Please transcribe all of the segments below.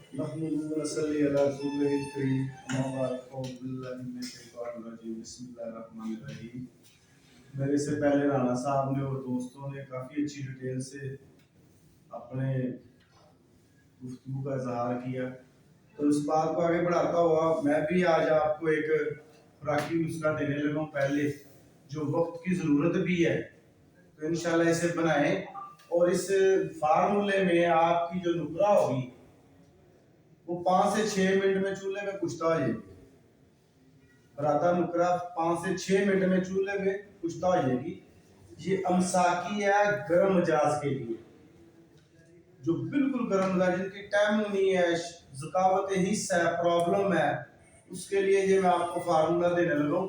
नहमदुहु व नसल्ली अला रसूलिहिल करीम अम्मा बाद अऊज़ु बिल्लाहि मिनश शैतानिर रजीम बिस्मिल्लाहिर रहमानिर रहीम। मेरे से पहले राना साहब ने और दोस्तों ने काफ़ी अच्छी डिटेल से अपने गुफ्तगू का इजहार किया, तो इस बात को आगे बढ़ाता हुआ मैं भी आज आपको एक खुराकी नुस्खा देने लगा हूँ। पहले जो वक्त की ज़रूरत भी है, तो इंशाल्लाह इसे बनाएं और इस फार्मूले में आपकी जो नुकरा होगी वो 5 से 6 मिनट में चूल्हे में कुश्ता हो जाएगी। बराता नुकरा 5 से 6 मिनट में चूल्हे में कुश्ता हो जाएगी। ये अमसाकी है गर्म मिजाज के लिए, जो बिल्कुल गर्म मिजाज, जिनकी टाइम नहीं है, ज़कावत हिस्सा है, प्रॉब्लम है, उसके लिए ये मैं आपको फार्मूला देने लगा हूँ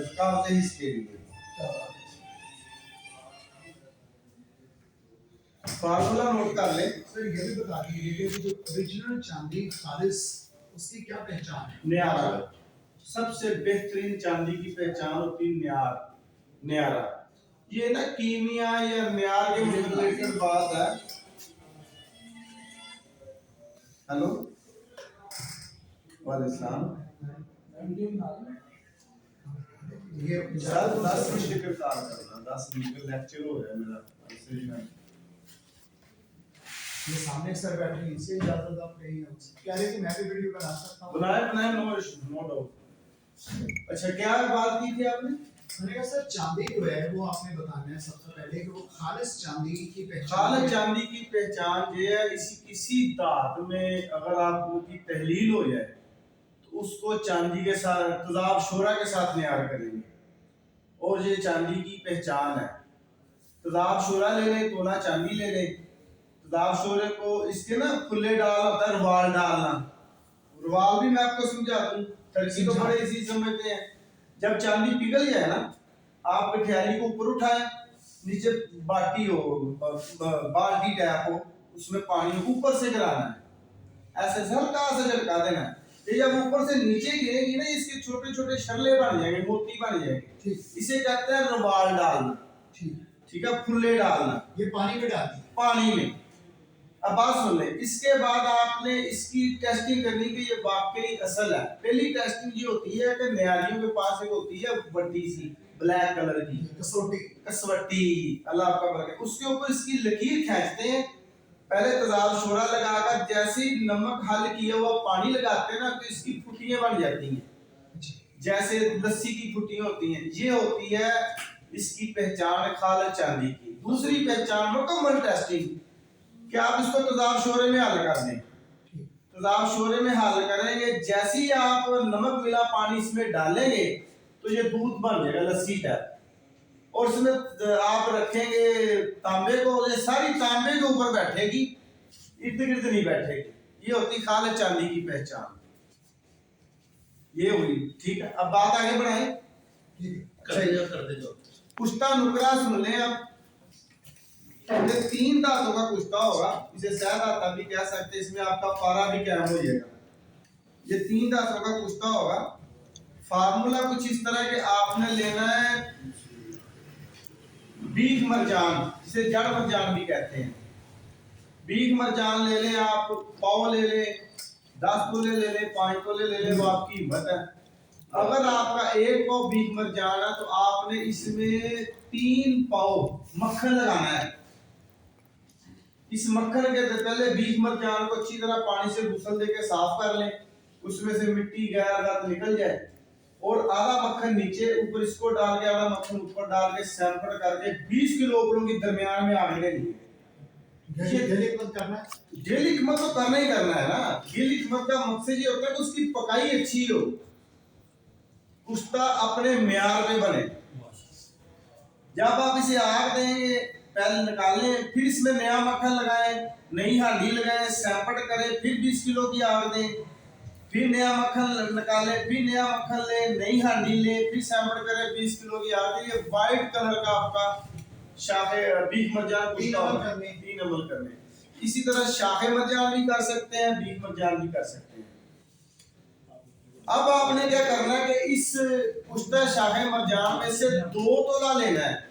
ज़कावत हिस्स के लिए। फार्मूला नोट कर ले। सर ये भी बता दीजिए कि जो ओरिजिनल चांदी खालिस उसकी क्या पहचान है? न्यारा, सबसे बेहतरीन चांदी की पहचान होती है न्यारा। ये ना कीमिया या न्यार के रिलेटेड बात है। हेलो वालेकुम। ये सर 10 मिनट का काम करना, 10 मिनट का लेक्चर हो रहा है मेरा। ये सामने सर बैठे हैं, इससे इजाजत आप नहीं है, कह रहे कि मैं भी वीडियो बना सकता हूं। बनाए नो इशू, नो डाउट। अच्छा क्या बात की थी आपने? मैंने कहा सर चांदी जो है वो आपने बताना है सबसे पहले कि वो खालिस चांदी की पहचान। खालिस चांदी की पहचान ये है, किसी धातु में अगर आपको की तहलील हो जाए तो उसको चांदी के साथ तजाब शोरा के साथ न्यार करेंगे, और ये चांदी की पहचान है। तजाब शोरा ले लें, तोला चांदी ले लें, तजाब शोरे को इसके ना खुले डाल होता है, रवाल डालना। रवाल भी मैं आपको समझा दूं, टर्की तो बड़े इसी समझते हैं। जब चांदी पिघल जाए ना, आप गठियाली को ऊपर उठाएं, नीचे बाटी हो, बाल्टी टैप हो, उसमें पानी ऊपर से गिराना है, ऐसे हल्का सा झटका देना है। ये जब ऊपर से नीचे गिरेगी ना, इसके छोटे छोटे शरले बन जाएंगे, मोती बन जाएंगे, इसे कहते हैं रवाल डालना। ठीक है, फुल्ले डालना। ये पानी में डालना, पानी में। अब बात सुन ले, इसके बाद आपने इसकी टेस्टिंग करनी कि ये वाकई असल है। पहली टेस्टिंग ये होती है कि न्यारियों के पास एक होती है बड़ी सी ब्लैक कलर की कसवट्टी, अल्लाह आपका बरकत, उसके ऊपर इसकी लकीर खींचते हैं। पहले तजाब शोरा लगाकर जैसे ही नमक हल किया हुआ पानी लगाते हैं ना, तो इसकी फुटियां बन जाती हैं, जैसे लस्सी की फुटियां होती हैं। ये होती है इसकी पहचान खालिस चांदी की। दूसरी पहचान मुकम्मल टेस्टिंग कि आप इसको तजाब शोरे में हल कर दें। तजाब शोरे में हल करेंगे, जैसे ही आप नमक मिला पानी इसमें डालेंगे तो ये दूध बन जाएगा, लस्सी टाइप। और इसमें आप रखेंगे तांबे को, ये सारी तांबे के ऊपर बैठेगी, इर्द गिर्द नहीं बैठेगी। ये होती खालिस चांदी की पहचान। ये हुई, ठीक है। अब बात आगे बढ़ाएं। कुश्ता नुकरा सुन लें। अब ये 3 धातों का कुश्ता होगा, इसे सह धाता भी कह सकते हैं, इसमें आपका पारा भी कायम हो जाएगा। ये 3 धातों का कुश्ता होगा। फार्मूला कुछ इस तरह के आपने लेना है बीख मरजान, जिसे जड़ मरजान भी कहते हैं। बीख मरजान ले लें आप, पाव ले लें, 10 तोले ले लें, 5 तोले ले लें, वो आपकी हिम्मत है। अगर आपका 1 पाव बीख मरजान है तो आपने इसमें 3 पाव मक्खन लगाना है। इस मक्खन के पहले बीख मरजान को अच्छी तरह पानी से गुसल देके साफ कर लें, उसमें से मिट्टी गैर गंद निकल जाए, और आधा मक्खन नीचे, ऊपर इसको डाल के आधा मक्खन ऊपर डाल के सैंपल करके 20 किलो उपरों की दरमियान में आने देनी है। ये डेली मत करना है, डेली खिदमत तो करना ही करना है ना। डेली खिदमत का मकसद ये होता है कि उसकी पकाई अच्छी हो, कुश्ता अपने म्यार पे बने। जब आप इसे आग देंगे, पहले निकालें, फिर इसमें नया मक्खन लगाएं, नई हांडी लगाएं, सैंपल करें, फिर 20 किलो की आग दें, फिर नया मक्खन निकालें, फिर नया मक्खन लें, नई हांडी लें, फिर सैंपल करें, 20 किलो की आग दें। ये वाइट कलर का आपका शाहे बीख मरजान कुश्ता होगा। 3 अमल करने। इसी तरह शाहे मरजान भी कर सकते हैं, बीख मरजान भी कर सकते हैं। अब आपने क्या करना है कि इस कुश्ता शाहे मरजान में से 2 तोला लेना है।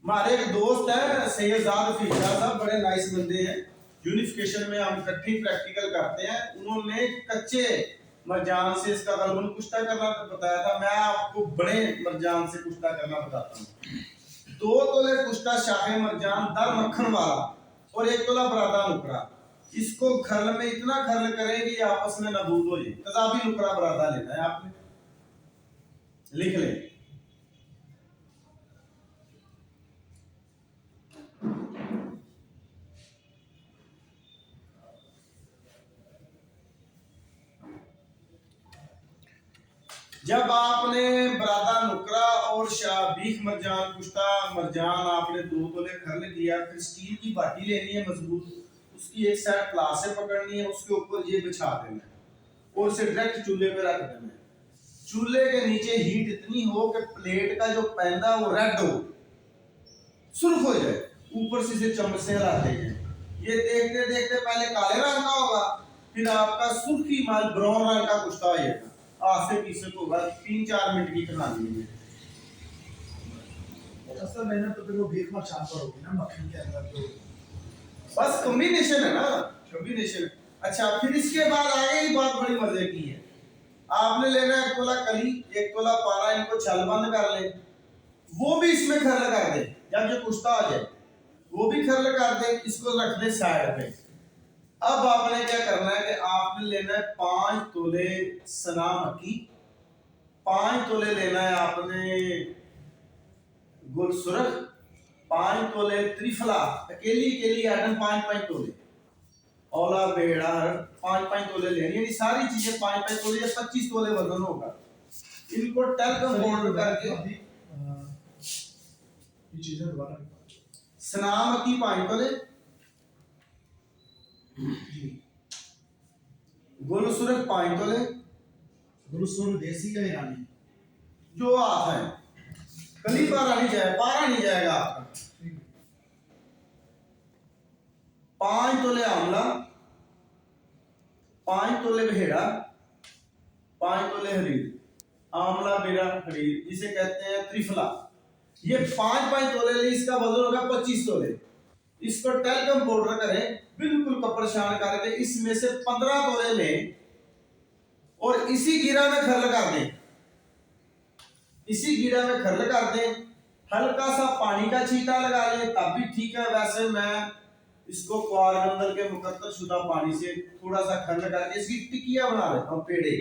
हमारे एक दोस्त है सैयद साहब, बड़े नाइस बंदे हैं, यूनिफिकेशन में हम इकट्ठी प्रैक्टिकल करते हैं। उन्होंने कच्चे मरजान से इसका गलबन कुश्ता करना बताया था, मैं आपको बड़े मरजान से कुश्ता करना बताता हूँ। 2 तोले कुश्ता शाहे मरजान दर मक्खन वाला और 1 तोला बरादा नुकरा, इसको खरल में इतना खरल करें कि आपस में नबूद हो जाए। तजाबी नुकरा बरादा लेना है, आपने लिख ले। जब आपने बरादा नुकरा और शाबीख मरजान कुश्ता मरजान आपने 2 तोले खरल किया, फिर स्टील की बाटी लेनी है मजबूत, उसकी एक साइड प्लास से पकड़नी है, उसके ऊपर ये बिछा देना है और उसे डायरेक्ट चूल्हे पे रख देना है। चूल्हे के नीचे हीट इतनी हो कि प्लेट का जो पैंदा वो रेड हो, सुर्ख हो जाए, ऊपर से इसे चम्मच से हिलाते हैं। ये देखते देखते पहले काले रंग का होगा, फिर आपका सुर्खी माल ब्राउन रंग का कुश्ता हो जाएगा। आसे पीछे को होगा, 3-4 मिनट की कहानी है। असल मेहनत तो फिर वो भीख मचान पर होगी ना मक्खन के अंदर, तो बस कॉम्बिनेशन है ना, कॉम्बिनेशन। अच्छा, फिर इसके बाद आगे ही बात बड़ी मजे की है। आपने लेना है 1 तोला कली, 1 तोला पारा, इनको छल बंद कर ले, वो भी इसमें खरल कर दे। जब ये कुश्ता आ जाए वो भी खरल कर दे, इसको रख दे साइड पे। अब आपने क्या करना है कि आपने लेना है 5 तोले सना मक्की, 5 तोले लेना है आपने गुल सुरख, 5 तोले त्रिफला, अकेली अकेली आइटम 5-5 तोले, औला बेड़ा 5-5 तोले लेनी, यानी सारी चीजें 5-5 तोले या 25 तोले वजन होगा। इनको टेल्कम फोल्ड करके ये चीजें दोबारा सना मक्की 5 तोले, गुल सुरख 5 तोले, गुरुसुर देसी का ईरानी जो आता है, कली पारा नहीं जाएगा, पारा नहीं जाएगा आपका। 5 तोले आंवला, 5 तोले भेड़ा, 5 तोले हरीर, आंवला बेड़ा हरीर, इसे कहते हैं त्रिफला। ये 5-5 तोले ले, इसका वजन होगा 25 तोले। इसको टेल्कम पाउडर करें, बिल्कुल कपड़ शान करके इसमें से 15 तोले लें और इसी गिरा में खरल कर दें, इसी गिरा में खरल कर दें। हल्का सा पानी का छींटा लगा लें तब भी ठीक है। वैसे मैं इसको क्वारगंदल के मुकद्दर शुदा पानी से थोड़ा सा खरल करके इसकी टिकिया बना लेता हूँ, पेड़े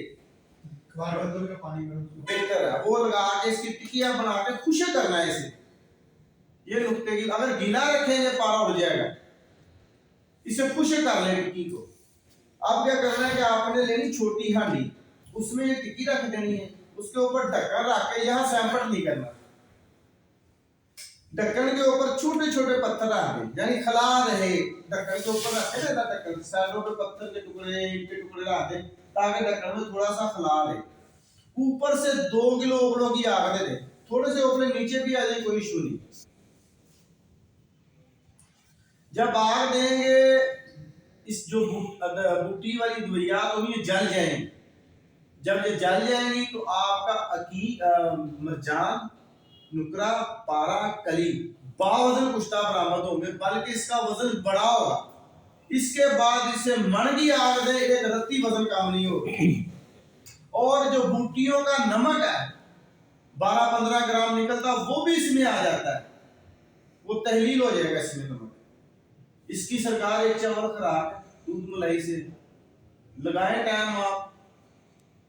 क्वारगंदल का पानी में बेहतर है, वो लगा के इसकी टिकिया बना के खुशे करना है इसे। ये नुक्ते की, अगर गीला रखेंगे पारा उड़ जाएगा, इसे खुशे कर लें टिक्की को। अब क्या करना है कि आपने लेनी छोटी हांडी, उसमें ये टिक्की रख देनी है, उसके ऊपर ढक्कन रख के यहाँ सैंपट नहीं करना, ढक्कन के ऊपर छोटे छोटे पत्थर रख दें, यानी खला रहे। ढक्कन के ऊपर रखे रहता, ढक्कन साइडों पे पत्थर के टुकड़े, ईंट के टुकड़े रख दें ताकि ढक्कन में थोड़ा सा खला रहे। ऊपर से 2 किलो ओबड़ों की आग दे दें, थोड़े से ओबड़े नीचे भी आ जाए कोई इशू नहीं। जब आग देंगे, इस जो बूटी वाली दुइया तो ये जल जाएंगी। जब ये जल जाएंगी तो आपका मरजान, नुकरा, पारा, कली बावजन कुश्ता बरामद होंगे, बल्कि इसका वजन बड़ा होगा। इसके बाद इसे मन की आग दे, एक रत्ती वजन कम नहीं होगी। और जो बूटियों का नमक है 12-15 ग्राम निकलता, वो भी इसमें आ जाता है, वो तहलील हो जाएगा इसमें नमक। इसकी सरकार 1 चम्मच खुराक दूध मलाई से लगाएं टाइम आप।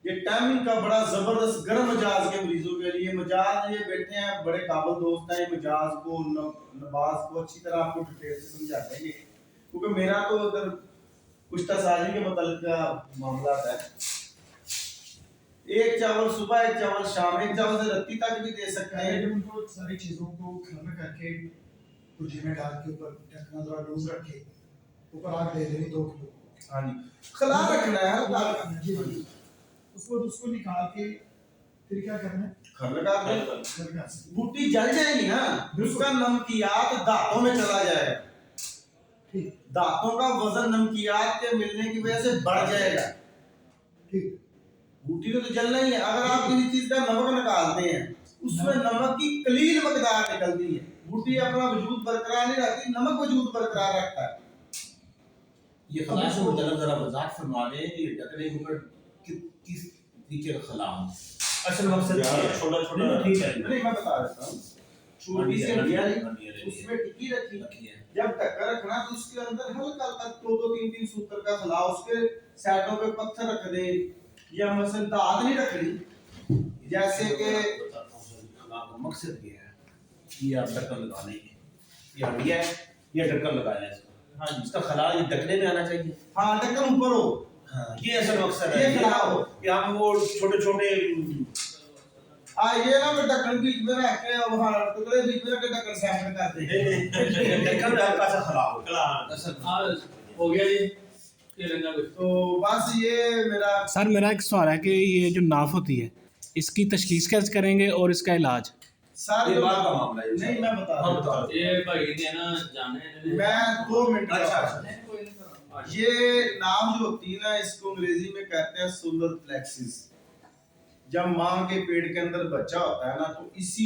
ये टाइमिंग का बड़ा जबरदस्त गर्म मिजाज के मरीजों के लिए, मिजाज ये बैठे हैं बड़े काबिल दोस्त हैं, मिजाज को नवाज को अच्छी तरह आपको डिटेल से समझा देंगे, क्योंकि मेरा तो उधर कुश्ता साजी के मतलब का मामला है। 1 चावल सुबह, 1 चावल शाम, 1 चावल से रत्ती तक भी दे सकते हैं। जब उनको सारी चीजों को खत्म करके कुर्सी में डाल के ऊपर ढकना थोड़ा लूज रखे, ऊपर आग दे देनी 2 किलो। हाँ जी, खला रखना है हर जी जी। उसको निकाल के फिर क्या करना है, खरल कर दे। बूटी जल जाएगी ना, उसका नमकियात दांतों में चला जाएगा, ठीक, दांतों का वजन नमकियात के मिलने की वजह से बढ़ जाएगा। ठीक, बूटी तो जलना ही है। अगर आप किसी चीज का नमक निकालते हैं, उसमें नमक की कलील मकदार निकलती है। बूटी अपना वजूद बरकरार नहीं रखती, नमक वजूद बरकरार रखता है। ये खला से मतलब जरा वजाहत फरमा दें कि ढकने के ऊपर किस तरीके का खला हो। असल मकसद यार, ये है। छोटा-छोटा नहीं, ठीक है। नहीं मैं बता देता हूँ, छोटी सी हड्डियाँ उसमें टिक्की रखी, रखिए। जब ढक्कन रखना तो उसके अंदर हल्का हल्का 2-3 सूत्र का खला, उसके साइडों पे पत्थर रख दे, या मसल दाद नहीं रखनी, जैसे कि मकसद ये है, ये आप ढक्कन लगा लेंगे, ये हड्डियाँ है, ये ढक्कन लगाया है इसका। हाँ, इसका खला ये ढकने में आना चाहिए। हाँ ढक्कन ऊपर हो। हाँ, ये असल मकसद है। ये खला हो कि आप वो छोटे-छोटे ये ना मैं ढक्कन बीच में रख के वहाँ टुकड़े बीच में रख के ढक्कन सेपरेट कर दे। ढक्कन में हल्का सा खला हो। कला हो गया जी, ये रंगा कुछ। तो बस ये मेरा सर मेरा एक सवाल है कि ये जो नाफ होती है इसकी तशखीस कैसे करेंगे और इसका इलाज? सर ये बात का मामला है। नहीं मैं बता हाँ, रहा हूँ। बताओ। ये भाई ने ना जाने मैं 2 मिनट का अच्छा, बात है। ये नाम जो होती है ना, इसको अंग्रेजी में कहते हैं सोलर प्लेक्सिस। जब माँ के पेट के अंदर बच्चा होता है ना, तो इसी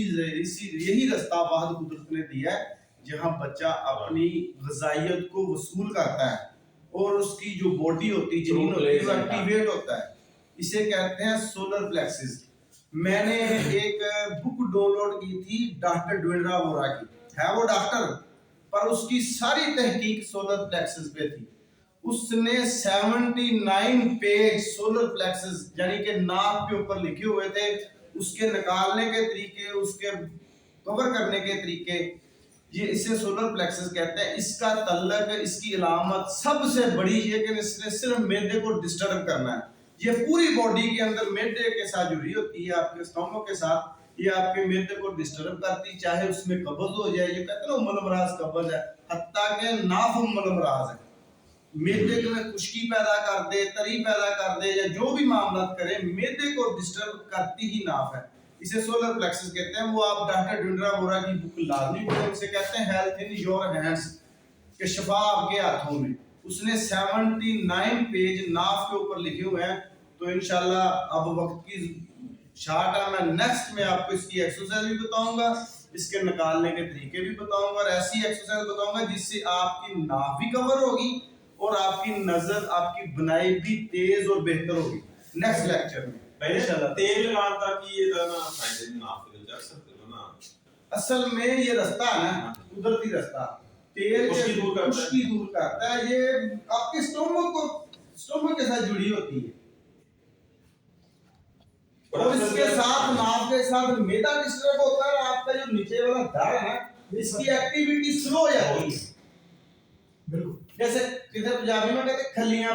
यही रास्ता वाहिद कुदरत ने दिया है जहाँ बच्चा अपनी ग़िज़ाइयत को वसूल करता है और उसकी जो बॉडी होती है, जनीन होती है, वो एक्टिवेट होता है। इसे कहते हैं सोलर प्लेक्सिस। मैंने एक बुक डाउनलोड की थी डॉक्टर ड्विंड्रा वोरा की, है वो डॉक्टर, पर उसकी सारी तहकीक सोलर प्लेक्सिस पे थी। उसने 79 पेज सोलर प्लेक्सिस यानी कि नाक के ऊपर लिखे हुए थे, उसके निकालने के तरीके, उसके कवर करने के तरीके। ये इसे सोलर प्लेक्सिस कहते हैं। इसका तल्लक, इसकी अलामत सबसे बड़ी ये कि इसने सिर्फ मैदे को डिस्टर्ब करना है। ये पूरी बॉडी के अंदर मैदे के साथ जुड़ी होती है, आपके स्टमक के साथ। ये आपके मैदे को डिस्टर्ब करती, चाहे उसमें कब्ज हो जाए, ये कहते हैं ना उम्मलमराज कब्ज है, हत्ता के नाफ उम्मलमराज है। मैदे में खुश्की पैदा कर दे, तरी पैदा कर दे, या जो भी मामला करे, मैदे को डिस्टर्ब करती ही नाफ है। इसे सोलर प्लेक्सिस कहते हैं। वो आप डॉक्टर ड्विंड्रा वोरा की बुक लाजमी पढ़ें। उसे कहते हैं हेल्थ इन योर हैंड्स, के शफा आपके हाथों में। उसने 79 पेज नाफ के ऊपर लिखे हुए हैं। तो इंशाल्लाह अब वक्त की शार्ट है, मैं नेक्स्ट में आपको इसकी एक्सरसाइज भी बताऊंगा, इसके निकालने के तरीके भी बताऊंगा, और ऐसी एक्सरसाइज बताऊंगा जिससे आपकी नाफ भी कवर होगी और आपकी नजर, आपकी बनाई भी तेज और बेहतर होगी। नेक्स्ट लेक्चर में इंशाल्लाह तेल लगान ताकि ये ना फायदे ना फिर जा सकते हो ना। असल में ये रास्ता है ना, कुदरती रास्ता, तेल खुश्की दूर करता है। खुश्की दूर करता है। ये आपके स्टोमक के साथ जुड़ी होती है, और इसके साथ नाक के साथ मैदा डिस्टर्ब होता है। आपका जो नीचे वाला धड़ है ना, इसकी एक्टिविटी स्लो हो जाती है। बिल्कुल। जैसे किधर पंजाबी में कहते हैं खलियां